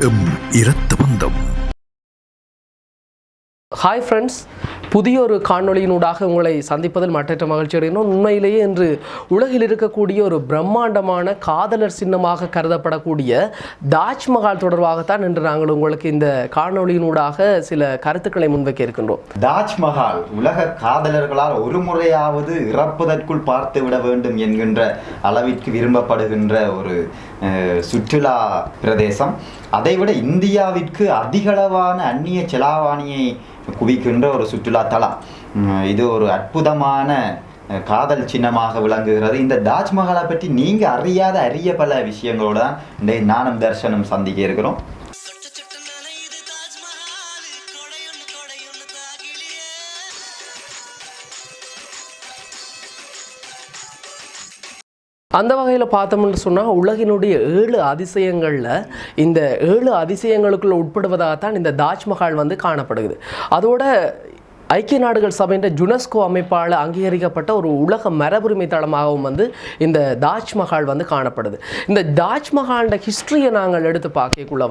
M இரத்த பந்தம். Hi friends, புதிய ஒரு காணொளியினூடாக உங்களை சந்திப்பதில் மற்றற்ற மகிழ்ச்சி அடைகிறோம். உண்மையிலேயே இன்று உலகில் இருக்கக்கூடிய ஒரு பிரம்மாண்டமான காதலர் சின்னமாக கருதப்படக்கூடிய தாஜ்மஹால் தொடர்பாகத்தான் இன்று நாங்கள் உங்களுக்கு இந்த காணொளியினூடாக சில கருத்துக்களை முன்வைக்க இருக்கின்றோம். தாஜ்மஹால் உலக காதலர்களால் ஒரு முறையாவது இறப்பதற்குள் பார்த்து விட வேண்டும் என்கின்ற அளவிற்கு விரும்பப்படுகின்ற ஒரு சுற்றுலா பிரதேசம். அதைவிட இந்தியாவிற்கு அதிகளவான அந்நிய செலாவணியை குவிக்கின்ற ஒரு சுற்றுலா தலம். இது ஒரு அற்புதமான காதல் சின்னமாக விளங்குகிறது. இந்த தாஜ்மஹாலை பற்றி நீங்க அறியாத அரிய பல விஷயங்களோட தான் நானும் தர்ஷனும் சந்திக்க இருக்கிறோம். அந்த வகையில் பார்த்தோம்னு சொன்னால் உலகினுடைய 7 அதிசயங்களில் இந்த 7 அதிசயங்களுக்குள்ள உட்படுவதாகத்தான் இந்த தாஜ்மஹால் காணப்படுகிறது. அதோட ஐக்கிய நாடுகள் சபையின் யுனெஸ்கோ அமைப்பால் அங்கீகரிக்கப்பட்ட ஒரு உலக மரபுரிமை தளமாகவும் இந்த தாஜ்மஹால் காணப்படுது. இந்த தாஜ்மஹாலோட ஹிஸ்ட்ரியை நாங்கள் எடுத்து பார்க்கக்குள்ள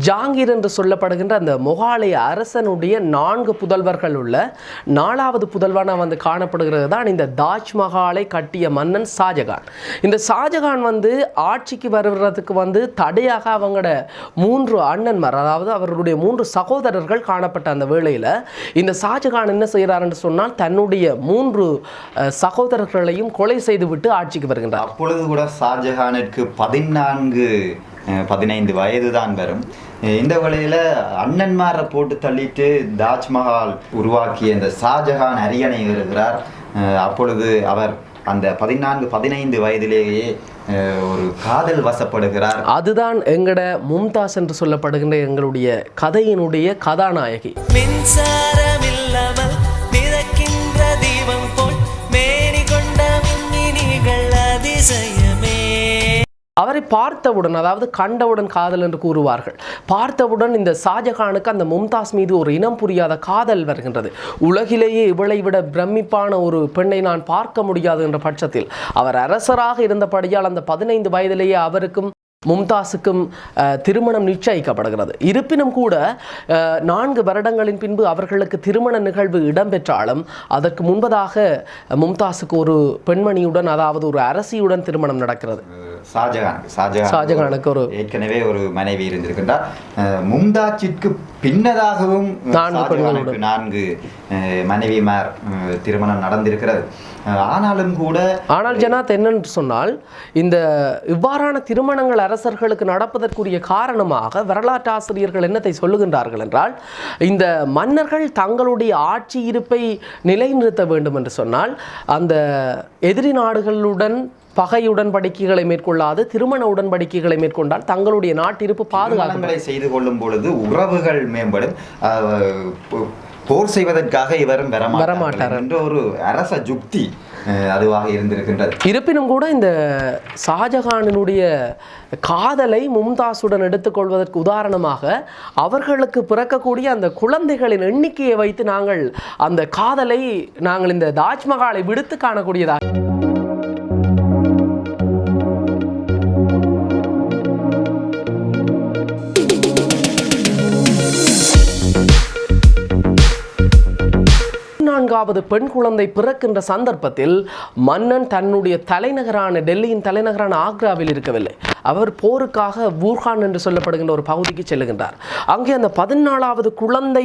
ஜாங்கீர் என்று சொல்லப்படுகின்ற அந்த முகாலய அரசனுடைய 4 புதல்வர்கள் உள்ள 4வது புதல்வனாக காணப்படுகிறது தான் இந்த தாஜ்மஹாலை கட்டிய மன்னன் ஷாஜகான். இந்த ஷாஜகான் ஆட்சிக்கு வருவதற்கு தடையாக அவங்களோட 3 அண்ணன்மார், அதாவது அவர்களுடைய 3 சகோதரர்கள் காணப்பட்ட அந்த வேளையில் இந்த ஷாஜகான் என்ன செய்கிறார்னு சொன்னால் தன்னுடைய 3 சகோதரர்களையும் கொலை செய்துவிட்டு ஆட்சிக்கு வருகின்றார். அப்பொழுது கூட ஷாஜகானுக்கு 14-15 வயது தான் வரும். இந்த வேளையில் அண்ணன்மாரை போட்டு தள்ளிட்டு தாஜ்மஹால் உருவாக்கிய இந்த ஷாஜகான் அரியணை ஏறுகிறார். அப்பொழுது அவர் அந்த 14-15 வயதிலேயே ஒரு காதல் வசப்படுகிறார். அதுதான் எங்கட மும்தாஸ் என்று சொல்லப்படுகின்ற எங்களுடைய கதையினுடைய கதாநாயகி. அவரை பார்த்தவுடன், அதாவது கண்டவுடன் காதல் என்று கூறுவார்கள். பார்த்தவுடன் இந்த ஷாஜகானுக்கு அந்த மும்தாஸ் மீது ஒரு இனம் புரியாத காதல் வருகின்றது. உலகிலேயே இவளை விட பிரமிப்பான ஒரு பெண்ணை நான் பார்க்க முடியாது என்ற பட்சத்தில் அவர் அரசராக இருந்தபடியால் அந்த 15 வயதிலேயே அவருக்கும் மும்தாஸுக்கும் திருமணம் நிச்சயிக்கப்படுகிறது. இருப்பினும் கூட 4 வருடங்களின் பின்பு அவர்களுக்கு திருமண நிகழ்வு இடம்பெற்றாலும் அதற்கு முன்பதாக மும்தாஸுக்கு ஒரு பெண்மணியுடன், அதாவது ஒரு அரசியுடன் திருமணம் நடக்கிறது. ஷாஜகானுக்கு ஒரு ஏற்கனவே ஒரு மனைவி இருந்திருக்கின்றார். மும்தாஜிற்கு பின்னதாகவும் 4 மனைவிமார் திருமணம் நடந்திருக்கிறது. ஆனால் ஜனாத் என்னென்று சொன்னால், இந்த இவ்வாறான திருமணங்கள் அரசர்களுக்கு நடப்பதற்குரிய காரணமாக வரலாற்று ஆசிரியர்கள் என்னத்தை சொல்லுகின்றார்கள் என்றால், இந்த மன்னர்கள் தங்களுடைய ஆட்சி இருப்பை நிலைநிறுத்த வேண்டும் என்று சொன்னால் அந்த எதிரி நாடுகளுடன் பகை உடன்படிக்கைகளை மேற்கொள்ளாது திருமண உடன்படிக்கைகளை மேற்கொண்டால் தங்களுடைய நாட்டிருப்பு பாதுகாப்புகளை செய்து கொள்ளும் பொழுது உறவுகள் மேம்படும். போர் செய்வதற்காக இவரும் வரமாட்டார் என்ற ஒரு அரச யுக்தி அதுவாக இருந்திருக்கின்றது. இருப்பினும் கூட இந்த ஷாஜகானினுடைய காதலை மும்தாஸுடன் எடுத்துக்கொள்வதற்கு உதாரணமாக அவர்களுக்கு பிறக்கக்கூடிய அந்த குழந்தைகளின் எண்ணிக்கையை வைத்து நாங்கள் அந்த காதலை நாங்கள் இந்த தாஜ்மஹாலை விடுத்து காணக்கூடியதாக. நான்காவது பெண் குழந்தை பிறக்கின்ற சந்தர்ப்பத்தில் மன்னன் தன்னுடைய தலைநகரான டெல்லியின் தலைநகரான ஆக்ராவில் இருக்கவில்லை. அவர் போருக்காக வூர்கான் என்று சொல்லப்படுகின்ற ஒரு பகுதிக்கு செல்லுகின்றார். அங்கே அந்த 14வது குழந்தை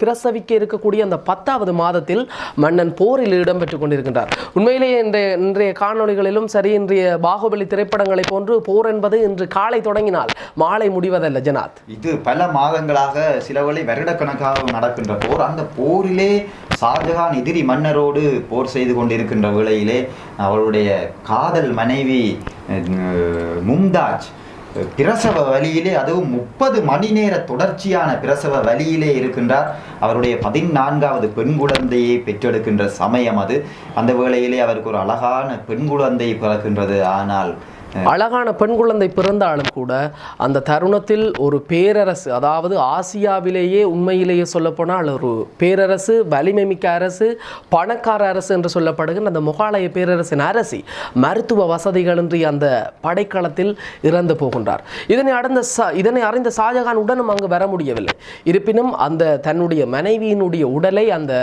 பிரசவிக்க இருக்கக்கூடிய அந்த 10வது மாதத்தில் மன்னன் போரில் இடம்பெற்றுக் கொண்டிருக்கின்றார். உண்மையிலேயே இன்றைய காணொளிகளிலும் சரி, இன்றைய பாகுபலி திரைப்படங்களை போன்று போர் என்பது இன்று காலை தொடங்கினால் மாலை முடிவதல்ல ஜனாத். இது பல மாதங்களாக, சில வேளை வருடக்கணக்காக நடக்கின்ற போர். அந்த போரிலே ஷாஜகான் எதிரி மன்னரோடு போர் செய்து கொண்டிருக்கின்ற வேளையிலே அவருடைய காதல் மனைவி மும்தாஜ் பிரசவ வலியிலே, அதுவும் 30 மணி நேர தொடர்ச்சியான பிரசவ வலியிலே இருக்கின்றார். அவருடைய 14வது பெண் குழந்தையை பெற்றெடுக்கின்ற சமயம் அது. அந்த வேளையிலே அவருக்கு ஒரு அழகான பெண் குழந்தை பிறக்கின்றது. ஆனால் அழகான பெண் குழந்தை பிறந்தாலும் கூட அந்த தருணத்தில் ஒரு பேரரசு, அதாவது ஆசியாவிலேயே உண்மையிலேயே சொல்லப்போனால் ஒரு பேரரசு, வலிமை மிக்க அரசு, பணக்கார அரசு என்று சொல்லப்படுகின்ற அந்த முகாலய பேரரசின் அரசி மருத்துவ வசதிகளின்றி அந்த படைக்களத்தில் இறந்து போகின்றார். இதனை அறிந்த ஷாஜகான் உடனும் அங்கு வர முடியவில்லை. இருப்பினும் அந்த தன்னுடைய மனைவியினுடைய உடலை அந்த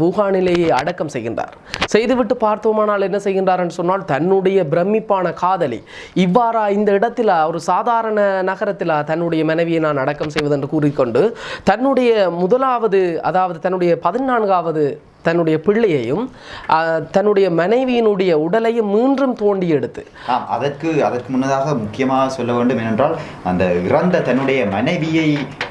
வூகானிலேயே அடக்கம் செய்கின்றார். செய்துவிட்டு பார்த்தோமானால் என்ன செய்கின்றார் என்று சொன்னால், தன்னுடைய பிரமிப்பான காதலி இவ்வாறா இந்த இடத்தில் ஒரு சாதாரண நகரத்தில் தன்னுடைய மனைவியை நான் அடக்கம் செய்வது என்று கூறிக்கொண்டு தன்னுடைய முதலாவது, அதாவது தன்னுடைய 14வது தன்னுடைய பிள்ளையையும் தன்னுடைய மனைவியினுடைய உடலையும் மீண்டும் தோண்டி எடுத்து அதற்கு முன்னதாக முக்கியமாக சொல்ல வேண்டும் ஏனென்றால், அந்த இறந்த தன்னுடைய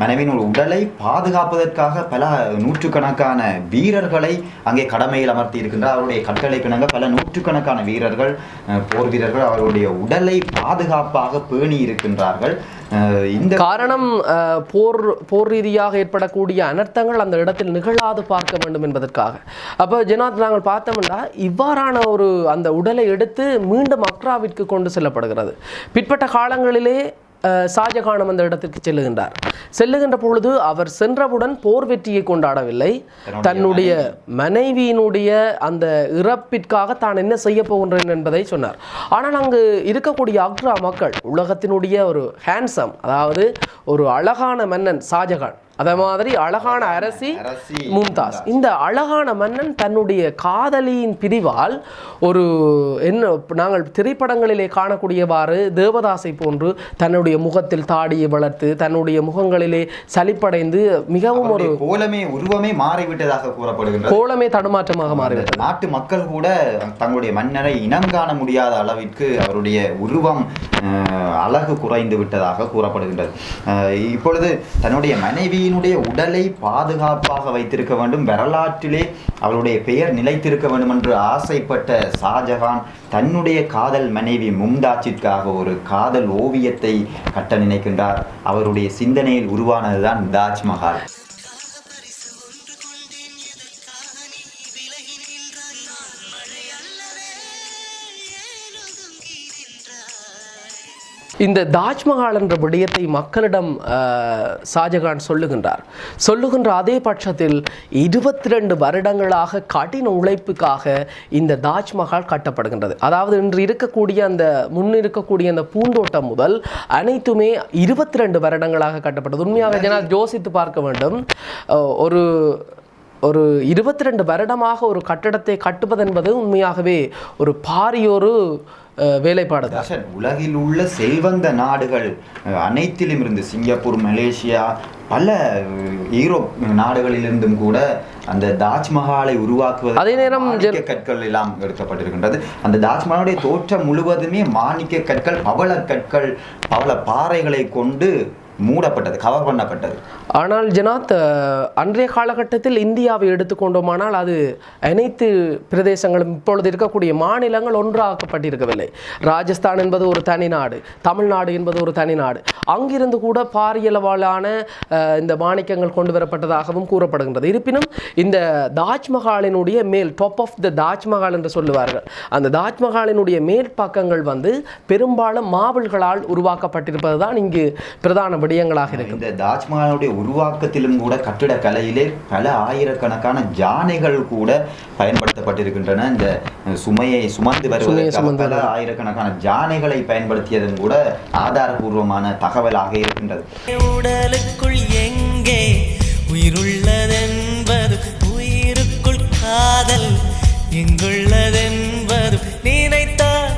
மனைவியின் உடலை பாதுகாப்பதற்காக பல நூற்றுக்கணக்கான வீரர்களை அங்கே கடமையில் அமர்த்தி இருக்கின்றார். அவருடைய கட்டளை கிணங்க பல நூற்றுக்கணக்கான வீரர்கள், போர் வீரர்கள் அவருடைய உடலை பாதுகாப்பாக பேணி இருக்கின்றார்கள். இந்த காரணம் போர் ரீதியாக ஏற்படக்கூடிய அனர்த்தங்கள் அந்த இடத்தில் நிகழாது பார்க்க வேண்டும் என்பதற்காக. அப்போ ஜனாத் நாங்கள் பார்த்தோம்னா இவ்வாறான ஒரு அந்த உடலை எடுத்து மீண்டும் அக்ராவிற்கு கொண்டு செல்லப்படுகிறது. பிற்பட்ட காலங்களிலே ஷாஜகானும் அந்த இடத்திற்கு செல்லுகின்ற பொழுது அவர் சென்றவுடன் போர் வெற்றியை கொண்டாடவில்லை. தன்னுடைய மனைவியினுடைய அந்த இறப்பிற்காக தான் என்ன செய்ய போகின்றேன் என்பதை சொன்னார். ஆனால் அங்கு இருக்கக்கூடிய அக்ரா மக்கள் உலகத்தினுடைய ஒரு ஹேண்ட்ஸம், அதாவது ஒரு அழகான மன்னன் ஷாஜகான், அதே மாதிரி அழகான அரசி மும்தாஸ், இந்த அழகான மன்னன் தன்னுடைய காதலியின் பிரிவால் ஒரு என்ன நாங்கள் திரைப்படங்களிலே காணக்கூடியவாறு தேவதாசை போன்று தன்னுடைய முகத்தில் தாடியை வளர்த்து தன்னுடைய முகங்களிலே சலிப்படைந்து மிகவும் ஒரு உருவமே மாறிவிட்டதாக கூறப்படுகின்றது. கோலமே தடுமாற்றமாக மாறிவிட்டது. நாட்டு மக்கள் கூட தங்களுடைய மன்னரை இனம் காண முடியாத அளவிற்கு அவருடைய உருவம் அழகு குறைந்து விட்டதாக கூறப்படுகின்றது. இப்பொழுது தன்னுடைய மனைவி உடலை பாதுகாப்பாக வைத்திருக்க வேண்டும், வரலாற்றிலே அவருடைய பெயர் நிலைத்திருக்க வேண்டும் என்று ஆசைப்பட்ட ஷாஜகான் தன்னுடைய காதல் மனைவி மும்தாஜிற்காக ஒரு காதல் ஓவியத்தை கட்ட நினைக்கின்றார். அவருடைய சிந்தனையில் உருவானதுதான் தாஜ்மஹால். இந்த தாஜ்மஹால் என்ற விடயத்தை மக்களிடம் ஷாஜகான் சொல்லுகின்ற அதே பட்சத்தில் 22 வருடங்களாக கடின உழைப்புக்காக இந்த தாஜ்மஹால் கட்டப்படுகின்றது. அதாவது இன்று இருக்கக்கூடிய அந்த முன்னிருக்கக்கூடிய அந்த பூந்தோட்டம் முதல் அனைத்துமே 22 வருடங்களாக கட்டப்பட்டது. உண்மையாக யோசித்து பார்க்க வேண்டும். ஒரு 22 வருடமாக ஒரு கட்டடத்தை கட்டுவது என்பது உண்மையாகவே ஒரு பாரியொரு வேலைப்பாடு. உலகில் உள்ள செல்வந்த நாடுகள் அனைத்திலும் இருந்து சிங்கப்பூர், மலேசியா, பல யூரோப் நாடுகளிலிருந்தும் கூட அந்த தாஜ்மஹாலை உருவாக்குவது அதே நேரம் கற்கள் எல்லாம் எடுக்கப்பட்டிருக்கின்றது. அந்த தாஜ்மஹாலுடைய தோற்றம் முழுவதுமே மாணிக்க கற்கள், பவள கற்கள், பவள பாறைகளை கொண்டு மூடப்பட்டது, கவர் பண்ணப்பட்டது. ஆனால் ஜனாத், அன்றைய காலகட்டத்தில் இந்தியாவை எடுத்துக்கொண்டோமானால் அது அனைத்து பிரதேசங்களும் இப்பொழுது இருக்கக்கூடிய மாநிலங்கள் ஒன்றாக்கப்பட்டிருக்கவில்லை. ராஜஸ்தான் என்பது ஒரு தனி நாடு, தமிழ்நாடு என்பது ஒரு தனி நாடு. அங்கிருந்து கூட பாரியளவாலான இந்த மாணிக்கங்கள் கொண்டு வரப்பட்டதாகவும் கூறப்படுகின்றது. இருப்பினும் இந்த தாஜ்மஹாலினுடைய மேல், டாப் ஆஃப் த தாஜ்மஹால் என்று சொல்லுவார்கள், அந்த தாஜ்மஹாலினுடைய மேல் பக்கங்கள் பெரும்பாலும் மார்பிள்களால் உருவாக்கப்பட்டிருப்பது தான் இங்கு பிரதான விடயங்களாக இருக்கு. இந்த தாஜ்மஹாலுடைய உருவாக்கத்திலும் கூட கட்டிடக்கலையிலே பல ஆயிரக்கணக்கான யானைகள் கூட பயன்படுத்தப்பட்டிருக்கின்றன. இந்த சுமையை சுமந்து வருவதற்காக பல ஆயிரக்கணக்கான யானைகளை பயன்படுத்தியதும் கூட ஆதாரபூர்வமான தகவலாக இருக்கின்றது. உடலுக்குள் எங்கே உயிருள்ளதென்பது, உயிருக்குள் காதல் எங்குள்ளதென்பது நினைத்தால்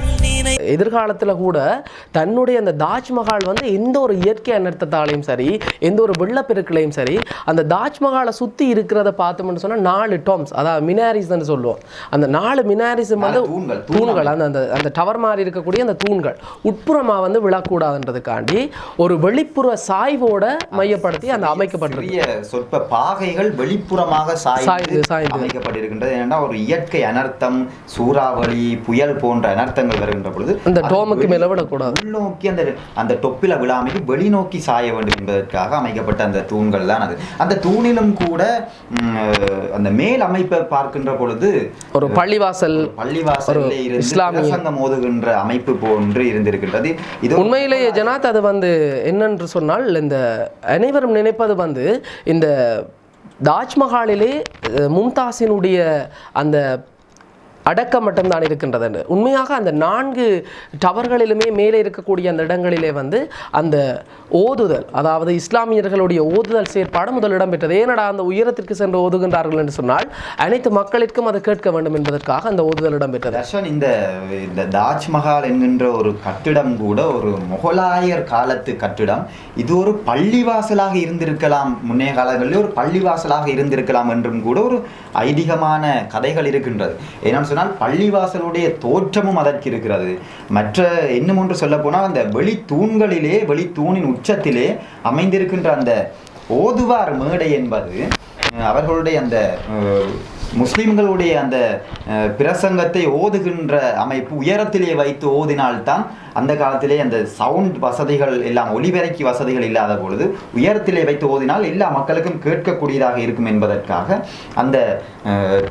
எதிர்காலத்தில் கூட தன்னுடைய அந்த தாஜ்மஹால் எந்த ஒரு இயற்கை அனர்த்தத்தாலையும் சரி, எந்த ஒரு வெள்ளப்பெருக்களையும் சரி, அந்த தாஜ்மஹாலை சுற்றி இருக்கிறத பார்த்தோம்னு சொன்னால் 4 டோம்ஸ், அதாவது மினாரிஸ்ன்னு சொல்லுவோம். அந்த 4 மினாரிஸ் தூண்கள், அந்த டவர் மாதிரி இருக்கக்கூடிய அந்த தூண்கள் உட்புறமாக விழக்கூடாதுன்றதுக்காண்டி ஒரு வெளிப்புற சாய்வோட மையப்படுத்தி அந்த அமைக்கப்பட்டிருக்கு. சொற்ப பாகைகள் வெளிப்புறமாக சாய்ந்து அமைக்கப்பட்டிருக்கின்றது. ஏன்னா ஒரு இயற்கை அனர்த்தம், சூறாவளி, புயல் போன்ற அனர்த்தங்கள் வருகின்ற பொழுது இந்த டோமுக்கு மேல விடக்கூடாது, உள்நோக்கி அந்த அந்த டொப்பில விழாமைக்கு வெளிநோக்கி சாய வேண்டும் என்பதற்காக அமைக்கப்பட்ட அந்த தூண்கள் தான் அது. அந்த தூணிலும் கூட அந்த மேல் அமைப்பை பார்க்கின்ற பொழுது ஒரு பள்ளிவாசல்லே இருந்து பிரசங்கம் ஓதுகின்ற அமைப்பு போன்று இருந்திருக்கின்றது. இது உண்மையிலேயே ஜனாத் அது வந்து என்னென்று சொன்னால், இந்த அனைவரும் நினைப்பது வந்து இந்த தாஜ்மஹாலிலே மும்தாஸினுடைய அந்த அடக்கம் மட்டும்தான் இருக்கின்றது. உண்மையாக அந்த 4 டவர்களிலுமே மேலே இருக்கக்கூடிய அந்த இடங்களிலே வந்து அந்த ஓதுதல், அதாவது இஸ்லாமியர்களுடைய ஓதுதல் செயற்பாடு முதலிடம் பெற்றது. ஏனடா அந்த உயரத்திற்கு சென்று ஓதுகின்றார்கள் என்று சொன்னால் அனைத்து மக்களிற்கும் அதை கேட்க வேண்டும் என்பதற்காக அந்த ஓதுதல் இடம் பெற்றது. தர்ஷன், இந்த தாஜ்மஹால் என்கின்ற ஒரு கட்டிடம் கூட ஒரு முகலாயர் காலத்து கட்டிடம். இது ஒரு பள்ளிவாசலாக இருந்திருக்கலாம், முன்னைய காலங்களில் ஒரு பள்ளிவாசலாக இருந்திருக்கலாம் என்றும் கூட ஒரு ஐதீகமான கதைகள் இருக்கின்றது. ஏன்னு பள்ளிவாசலுடைய தோற்றமும் அதற்கு இருக்கிறது. மற்ற இன்னும் ஒன்று சொல்ல போனால் அந்த வெளித்தூணின் உச்சத்திலே அமைந்திருக்கின்ற அந்த ஓதுவார் மேடை என்பது அவர்களுடைய அந்த முஸ்லிம்களுடைய அந்த பிரசங்கத்தை ஓதுகின்ற அமைப்பு உயரத்திலே வைத்து ஓதினால்தான் அந்த காலத்திலே அந்த சவுண்ட் வசதிகள் எல்லாம், ஒலிபெருக்கி வசதிகள் இல்லாத பொழுது உயரத்திலே வைத்து ஓதினால் எல்லா மக்களுக்கும் கேட்கக்கூடியதாக இருக்கும் என்பதற்காக அந்த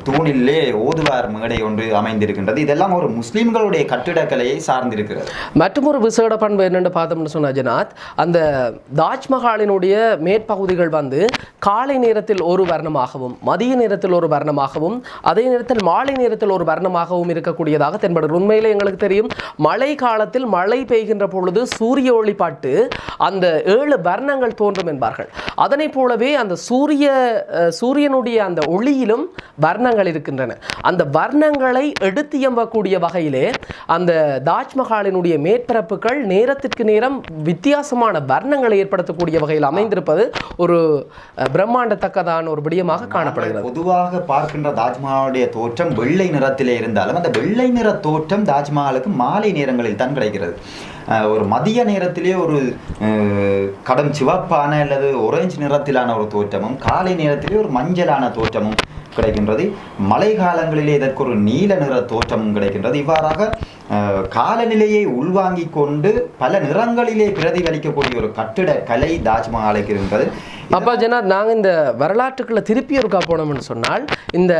தூணிலே ஓதுவார் மேடை ஒன்று அமைந்திருக்கின்றது. இதெல்லாம் ஒரு முஸ்லிம்களுடைய கட்டிடக்கலையை சார்ந்திருக்கிறது. மற்றும் ஒரு விசேட பண்பு என்னென்னு பார்த்தோம்னு சொன்ன ஜனாத், அந்த தாஜ்மஹாலினுடைய மேற்பகுதிகள் வந்து காலை நேரத்தில் ஒரு வர்ணமாகவும் மதிய நேரத்தில் ஒரு வர்ணமாகவும் அதே நேரத்தில் மாலை நேரத்தில் ஒரு வர்ணமாகவும் இருக்கக்கூடியதாக தென்படும். உண்மையிலே எங்களுக்கு தெரியும், மழை காலத்தில் மழை பெய்கின்ற பொழுது சூரிய ஒளிப்பாட்டு அந்த 7 வர்ணங்கள் தோன்றும் என்பார்கள். அதனை போலவே அந்த சூரியனுடைய அந்த ஒளியிலும் வர்ணங்கள் இருக்கின்றன. அந்த வர்ணங்களை எடுத்து எம்பக்கூடிய வகையிலே அந்த தாஜ்மஹாலினுடைய மேற்பரப்புகள் நேரத்திற்கு நேரம் வித்தியாசமான வர்ணங்களை ஏற்படுத்தக்கூடிய வகையில் அமைந்திருப்பது ஒரு பிரம்மாண்டத்தக்கதான ஒரு விடயமாக காணப்படுகிறது. பொதுவாக பார்க்கின்ற தாஜ்மஹாலுடைய தோற்றம் வெள்ளை நிறத்திலே இருந்தாலும் அந்த வெள்ளை நிற தோற்றம் தாஜ்மஹாலுக்கு மாலை நேரங்களில் தான் கிடைக்கிறது. ஒரு மதிய நேரத்திலே ஒரு கடும் சிவப்பான அல்லது ஒரேஞ்ச் நிறத்திலான ஒரு தோற்றமும், காலை நேரத்திலே ஒரு மஞ்சளான தோற்றமும் கிடைக்கின்றது. மழை காலங்களிலே இதற்கு ஒரு நீல நிற தோற்றமும் கிடைக்கின்றது. இவ்வாறாக காலநிலையை உள்வாங்கிக் கொண்டு பல நிறங்களிலே பிரதிபலிக்கக்கூடிய ஒரு கட்டிட கலை தாஜ்மஹாலுக்கு இருக்கின்றது. அப்பா ஜனாத், நாங்கள் இந்த வரலாற்றுக்குள்ள திருப்பி ஒருக்கா போனோம்னு சொன்னால், இந்த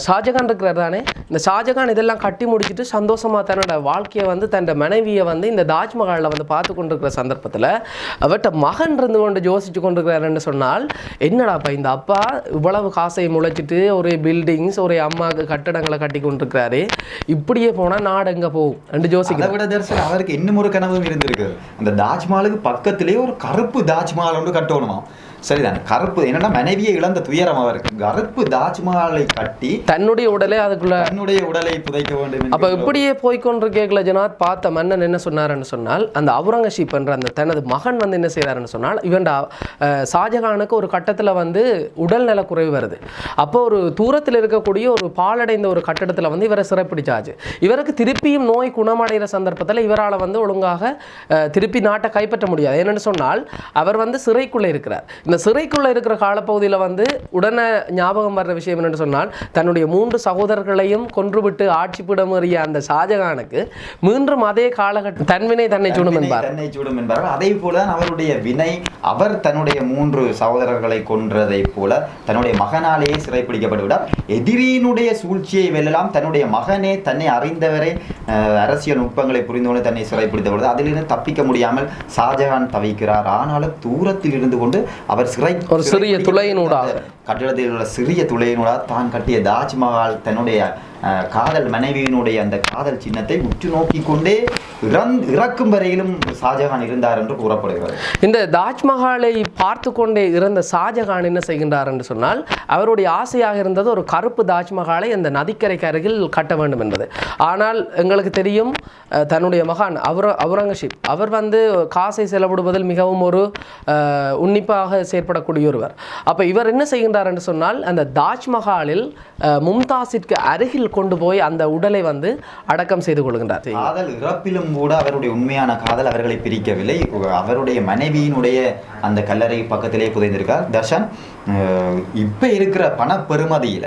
ஷாஜகான் இருக்கிறார் தானே, இந்த ஷாஜகான் இதெல்லாம் கட்டி முடிச்சுட்டு சந்தோஷமாக தன்னோட வாழ்க்கையை வந்து தன் மனைவியை வந்து இந்த தாஜ்மஹாலில் வந்து பார்த்து கொண்டிருக்கிற சந்தர்ப்பத்தில் அவர்கிட்ட மகன் இருந்து கொண்டு யோசிச்சு கொண்டிருக்கிறாருன்னு சொன்னால், என்னடாப்பா இந்த அப்பா இவ்வளவு காசை முளைச்சிட்டு ஒரே பில்டிங்ஸ் ஒரே அம்மாவுக்கு கட்டடங்களை கட்டி கொண்டிருக்கிறாரு, இப்படியே போனால் நாடு எங்கே போகும் என்று யோசிக்கிறேன். விட தர்சன் அவருக்கு இன்னும் ஒரு கனவும் இருந்திருக்கு. அந்த தாஜ்மஹாலுக்கு பக்கத்திலேயே ஒரு கருப்பு தாஜ்மஹால் ஒன்று கட்டணுமா. சரிதான், கருப்பு என்னன்னா மனைவியை இழந்த துயரம் அவருக்கு. கருப்பு தாஜ்மஹாலை கட்டி தன்னுடைய உடலை புதைக்க வேண்டும். அப்ப இப்படியே போய்கொண்டிருக்கேங்கள ஜனாத் பார்த்த மன்னன் என்ன சொன்னாருன்னு சொன்னால், அந்த அவுரங்கசீப் என்ற அந்த தனது மகன் வந்து என்ன செய்யறாருன்னு சொன்னால், இவன் ஷாஜகானுக்கு ஒரு கட்டத்தில் வந்து உடல் நல குறைவு வருது. அப்போ ஒரு தூரத்தில் இருக்கக்கூடிய ஒரு பாலடைந்த ஒரு கட்டடத்தில் வந்து இவரை சிறைப்பிடிச்சாச்சு. இவருக்கு திருப்பியும் நோய் குணமடைகிற சந்தர்ப்பத்தில் இவரால் வந்து ஒழுங்காக திருப்பி நாட்டை கைப்பற்ற முடியாது. ஏன்னு சொன்னால் அவர் வந்து சிறைக்குள்ளே இருக்கிறார். இந்த சிறைக்குள்ளே இருக்கிற காலப்பகுதியில் வந்து உடனே ஞாபகம் வர்ற விஷயம் என்னென்னு சொன்னால், தன்னுடைய 3 சகோதரர்களையும் கொன்றுவிட்டு ஆட்சி பிடமறிய அந்த ஷாஜகானுக்கு மீண்டும் அதே காலகட்டம் தன்வினை தன்னை சூடும் என்பார். அதே போலதான் அவருடைய வினை. அவர் தன்னுடைய 3 சகோதரர்களை கொன்றதை போல தன்னுடைய மகனாலேயே சிறைப்பிடிக்கப்பட்டு விடார். எதிரியினுடைய சூழ்ச்சியை வெல்லலாம் தன்னுடைய மகனே தன்னை அறிந்தவரை அரசியல் நுட்பங்களை புரிந்தவனை தன்னை சிறைப்பிடித்த பொழுது அதிலிருந்து தப்பிக்க முடியாமல் ஷாஜகான் தவிக்கிறார். ஆனாலும் தூரத்தில் இருந்து கொண்டு அவர் ஒரு சிறிய துளையினூடாக கட்டிடத்தில் உள்ள சிறிய துளையினூடாக தான் கட்டிய தாஜ்மஹால் தன்னுடைய காதல் மனைவியினுடைய அந்த காதல் சின்னத்தை உற்று நோக்கி கொண்டே இறக்கும் வரையிலும் ஷாஜகான் இருந்தார் என்று கூறப்படுகிறது. இந்த தாஜ்மஹாலை பார்த்து கொண்டே இருந்த ஷாஜகான் என்ன செய்கின்றார் என்று சொன்னால், அவருடைய ஆசையாக இருந்தது ஒரு கருப்பு தாஜ்மஹாலை அந்த நதிக்கரைக்கு அருகில் கட்ட வேண்டும் என்பது. ஆனால் எங்களுக்கு தெரியும், தன்னுடைய மகான் அவுரங்கசீப் அவர் வந்து காசை செலவிடுவதில் மிகவும் ஒரு உன்னிப்பாக செயற்படக்கூடிய ஒருவர். அப்போ இவர் என்ன செய்கின்றார் என்று சொன்னால், அந்த தாஜ்மஹாலில் மும்தாஸிற்கு அருகில் கொண்டு போய் அந்த உடலை வந்து அடக்கம் செய்து கொள்கின்றார். காதல் இறப்பிலும் கூட அவருடைய உண்மையான காதல் அவர்களை பிரிக்கவில்லை. அவருடைய மனைவியினுடைய அந்த கல்லறை பக்கத்திலே புதைந்திருக்கார். தர்ஷன், இப்ப இருக்கிற பண பெறுமதியில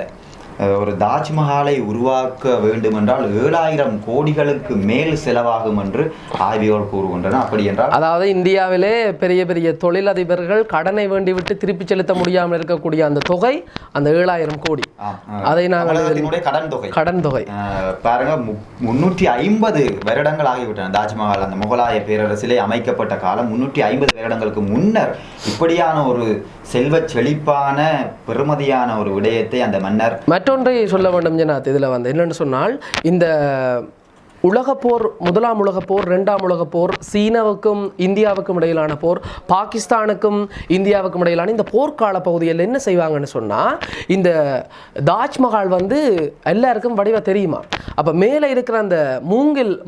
ஒரு தாஜ்மஹாலை உருவாக்க வேண்டும் என்றால் 7000 கோடிகளுக்கு மேல் செலவாகும் என்று ஆய்வுகள் கூறுகின்றன. அப்படி என்றால் அதாவது இந்தியாவிலே பெரிய பெரிய தொழிலதிபர்கள் கடனை வேண்டிவிட்டு திருப்பி செலுத்த முடியாமல் இருக்கக்கூடிய அந்த தொகை அந்த 7000 கோடி. அதை நாங்கள் கடன் தொகை பாருங்க, 350 வருடங்கள் ஆகிவிட்டன. தாஜ்மஹால் அந்த முகலாய பேரரசிலே அமைக்கப்பட்ட காலம் 350 வருடங்களுக்கு முன்னர் இப்படியான ஒரு செல்வ செழிப்பான பெருமதியான ஒரு விடயத்தை அந்த மன்னர். மற்றொன்றை சொல்ல வேண்டும் ஜனாத், இதில் என்னென்னு சொன்னால், இந்த உலகப்போர், முதலாம் உலகப்போர், இரண்டாம் உலகப்போர், சீனாவுக்கும் இந்தியாவுக்கும் இடையிலான போர், பாகிஸ்தானுக்கும் இந்தியாவுக்கும் இடையிலான இந்த போர்க்கால பகுதியில் என்ன செய்வாங்கன்னு சொன்னால், இந்த தாஜ்மஹால் எல்லாருக்கும் வடிவ தெரியுமா. அப்போ மேலே இருக்கிற அந்த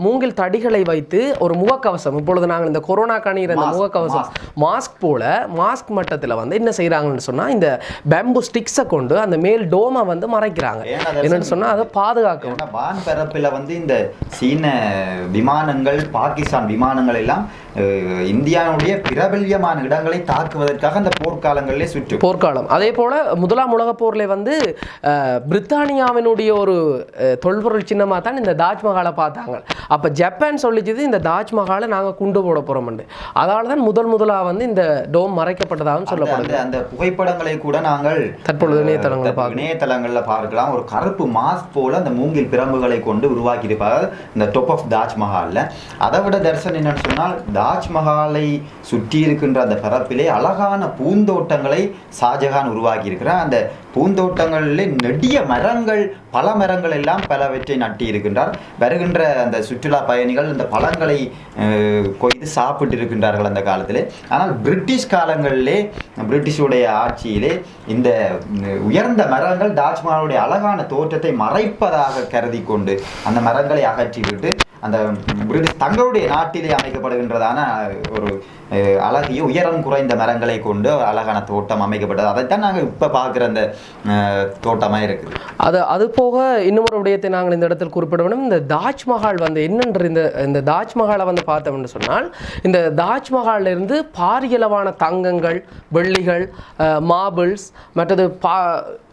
மூங்கில் தடிகளை வைத்து ஒரு முகக்கவசம், இப்பொழுது நாங்கள் இந்த கொரோனா காணிகிற அந்த முகக்கவசம் மாஸ்க் போல, மாஸ்க் மட்டத்தில் என்ன செய்கிறாங்கன்னு சொன்னால், இந்த பேம்பு ஸ்டிக்ஸை கொண்டு அந்த மேல் டோமை மறைக்கிறாங்க. என்னன்னு சொன்னால் அதை பாதுகாக்கணும். வான் பரப்பில் இந்த சீன விமானங்கள், பாகிஸ்தான் விமானங்கள் எல்லாம் இந்தியாவுடைய பிரபல்யமான இடங்களை தாக்குவதற்காக அந்த போர்க்காலங்களிலே போர்க்காலம். அதே போல முதலாம் உலகப் போரில் பிரித்தானியாவினுடைய ஒரு தொல்பொருள் சின்னமாக தான் இந்த தாஜ்மஹாலை பார்த்தாங்க. அப்போ ஜப்பான் சொல்லிச்சது இந்த தாஜ்மஹாலை நாங்கள் குண்டு போட போகிறோம். அதனால தான் முதலாக இந்த டோம் மறைக்கப்பட்டதாகவும் சொல்லப்படுது. அந்த புகைப்படங்களை கூட நாங்கள் தற்பொழுது இணையதளங்களில் பார்க்கலாம். ஒரு கருப்பு மாஸ்க் போல அந்த மூங்கில் பிரம்புகளை கொண்டு உருவாக்கி இருப்பார்கள் இந்த டாப் ஆஃப் தாஜ்மஹாலில். அதை விட தர்சன் என்னன்னு சொன்னால், தாஜ்மஹாலை சுற்றி இருக்கின்ற அந்த பரப்பிலே அழகான பூந்தோட்டங்களை ஷாஜகான் உருவாக்கி இருக்கிறார். அந்த பூந்தோட்டங்களிலே நெடிய மரங்கள், பல மரங்கள் எல்லாம் பலவற்றை நட்டி இருக்கின்றார். வருகின்ற அந்த சுற்றுலா பயணிகள் இந்த பழங்களை கொய்து சாப்பிட்டு இருக்கின்றார்கள் அந்த காலத்திலே. ஆனால் பிரிட்டிஷ் காலங்களிலே, பிரிட்டிஷுடைய ஆட்சியிலே இந்த உயர்ந்த மரங்கள் தாஜ்மஹாலுடைய அழகான தோற்றத்தை மறைப்பதாக கருதி கொண்டு அந்த மரங்களை அகற்றிவிட்டு அந்த பிரிட்டிஷ் தங்களுடைய நாட்டிலே அமைக்கப்படுகின்றதான ஒரு அழகிய உயரம் குறைந்த மரங்களை கொண்டு அழகான தோட்டம் அமைக்கப்பட்டது. அதைத்தான் நாங்கள் இப்போ பார்க்குற அந்த தோட்டமாக இருக்குது. அது போக இன்னொரு விடயத்தை நாங்கள் இந்த இடத்தில் குறிப்பிட வேண்டும். இந்த தாஜ்மஹால் என்னென்று இந்த தாஜ்மஹாலை பார்த்தோம்னு சொன்னால், இந்த தாஜ்மஹாலில் இருந்து பாரியளவான தங்கங்கள், வெள்ளிகள், மார்பிள்ஸ், மற்றது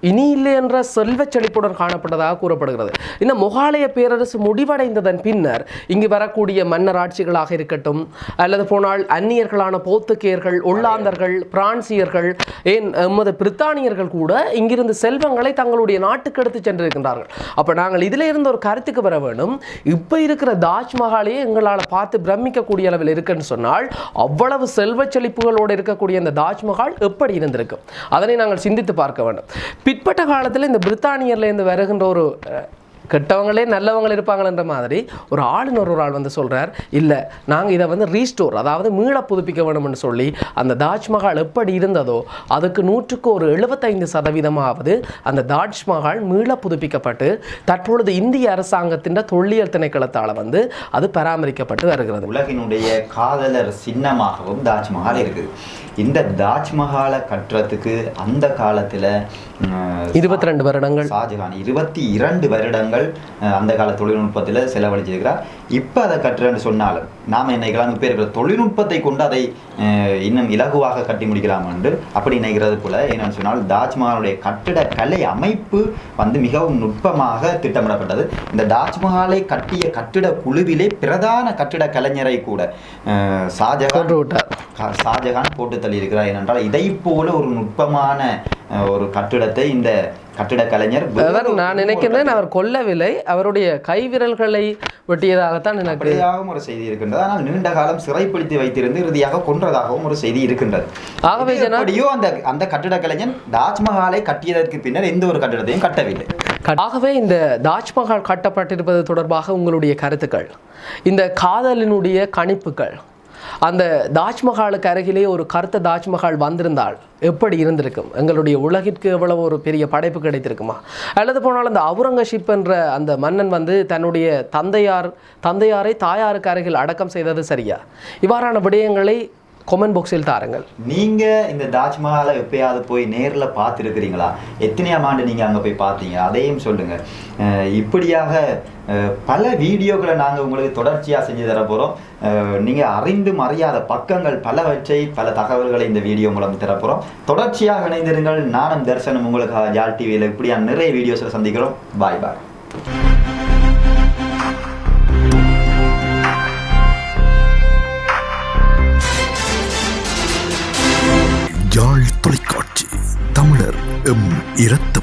இனி இல்லை என்ற செல்வச் செழிப்புடன் காணப்பட்டதாக கூறப்படுகிறது. இந்த முகலாய பேரரசு முடிவடைந்ததன் பின்னர் இங்கு வரக்கூடிய மன்னர் ஆட்சிகளாக இருக்கட்டும், அல்லது போனால் அந்நியர்களான போர்த்துகேயர்கள், ஒல்லாந்தர்கள், பிரான்சியர்கள், ஏன் எமது பிரித்தானியர்கள் கூட இங்கிருந்து செல்வங்களை தங்களுடைய நாட்டுக்கு எடுத்து சென்றிருக்கின்றார்கள். அப்போ நாங்கள் இதில் இருந்து ஒரு கருத்துக்கு வர வேண்டும். இப்போ இருக்கிற தாஜ்மஹாலையே எங்களால் பார்த்து பிரமிக்கக்கூடிய அளவில் இருக்குன்னு சொன்னால், அவ்வளவு செல்வச் செழிப்புகளோடு இருக்கக்கூடிய இந்த தாஜ்மஹால் எப்படி இருந்திருக்கும், அதனை நாங்கள் சிந்தித்து பார்க்க வேண்டும். பிற்பட்ட காலத்தில் இந்த பிரித்தானியர்லேருந்து வருகின்ற ஒரு கெட்டவங்களே நல்லவங்க இருப்பாங்கன்ற மாதிரி ஒரு ஆளுநர் சொல்கிறார், இல்லை நாங்கள் இதை ரீஸ்டோர், அதாவது மீள புதுப்பிக்க வேணும்னு சொல்லி அந்த தாஜ்மஹால் எப்படி இருந்ததோ அதுக்கு 175% அந்த தாஜ்மஹால் மீள புதுப்பிக்கப்பட்டு தற்பொழுது இந்திய அரசாங்கத்தின் தொல்லியல் திணைக்களத்தால் அது பராமரிக்கப்பட்டு வருகிறது. உலகினுடைய காதலர் சின்னமாகவும் தாஜ்மஹால் இருக்குது. இந்த தாஜ்மஹாலை கட்டுறதுக்கு அந்த காலத்தில் 22 வருடங்கள், ஷாஜகான் 22 வருடங்கள் அந்த கால தொழில்நுட்பத்தில் செலவழிச்சிருக்கிறார். இப்போ அதை கட்டுறேன்னு சொன்னாலும் நாம் என்னைக்கலாம் இப்போ இருக்கிற தொழில்நுட்பத்தை கொண்டு அதை இன்னும் இலகுவாக கட்டி முடிக்கலாம் என்று அப்படி நினைக்கிறது போல. என்னென்னு சொன்னால், தாஜ்மஹாலுடைய கட்டிடக்கலை அமைப்பு மிகவும் நுட்பமாக திட்டமிடப்பட்டது. இந்த தாஜ்மஹாலை கட்டிய கட்டிட குழுவிலே பிரதான கட்டிட கலைஞரை கூட ஷாஜகான் போட்டு தள்ளியிருக்கிறார். ஏனென்றால் இதை போல ஒரு நுட்பமான ஒரு கட்டிடத்தை இந்த கட்டிட கலைஞர் நான் நினைக்கிறேன் அவர் கொல்லவில்லை, அவருடைய கைவிரல்களை வெட்டியதாகத்தான் எனக்கு ஒரு செய்தி இருக்கின்றது. ஆனால் நீண்ட காலம் சிறைப்படுத்தி வைத்திருந்து இறுதியாக கொன்றதாகவும் ஒரு செய்தி இருக்கின்றது. ஆகவே எப்படியோ அந்த கட்டிட கலைஞர் தாஜ்மஹாலை கட்டியதற்கு பின்னர் எந்த ஒரு கட்டிடத்தையும் கட்டவில்லை. ஆகவே இந்த தாஜ்மஹால் கட்டப்பட்டிருப்பது தொடர்பாக உங்களுடைய கருத்துக்கள், இந்த காதலினுடைய கணிப்புகள், அந்த தாஜ்மஹாலுக்கு அருகிலே ஒரு கருத்த தாஜ்மஹால் வந்திருந்தால் எப்படி இருந்திருக்கும், எங்களுடைய உலகிற்கு எவ்வளவு ஒரு பெரிய படைப்பு கிடைத்திருக்குமா, அல்லது போனால் அந்த அவுரங்கசீப் என்ற அந்த மன்னன் தன்னுடைய தந்தையாரை தாயாருக்கு அருகில் அடக்கம் செய்தது சரியா, இவ்வாறான விடயங்களை கொமெண்ட் பாக்ஸில் தாருங்கள். நீங்க இந்த தாஜ்மஹாலை எப்பயாவது போய் நேர்ல பார்த்துருக்கிறீங்களா? எத்தனையாம் ஆண்டு நீங்க அங்க போய் பார்த்தீங்க? அதையும் சொல்லுங்க. இப்படியாக பல வீடியோக்களை நாங்கள் உங்களுக்கு தொடர்ச்சியாக செஞ்சு தர போகிறோம். நீங்கள் அறிந்தும் அறியாத பக்கங்கள் பலவற்றை, பல தகவல்களை இந்த வீடியோ மூலம் தரப்போகிறோம். தொடர்ச்சியாக இணைந்திருங்கள். நானும் தர்சனம் உங்களுக்கு ஜால் டிவியில் இப்படியான நிறைய வீடியோஸில் சந்திக்கிறோம். பாய் பாய். யாழ் தொலைக்காட்சி, தமிழர் எம் இரத்த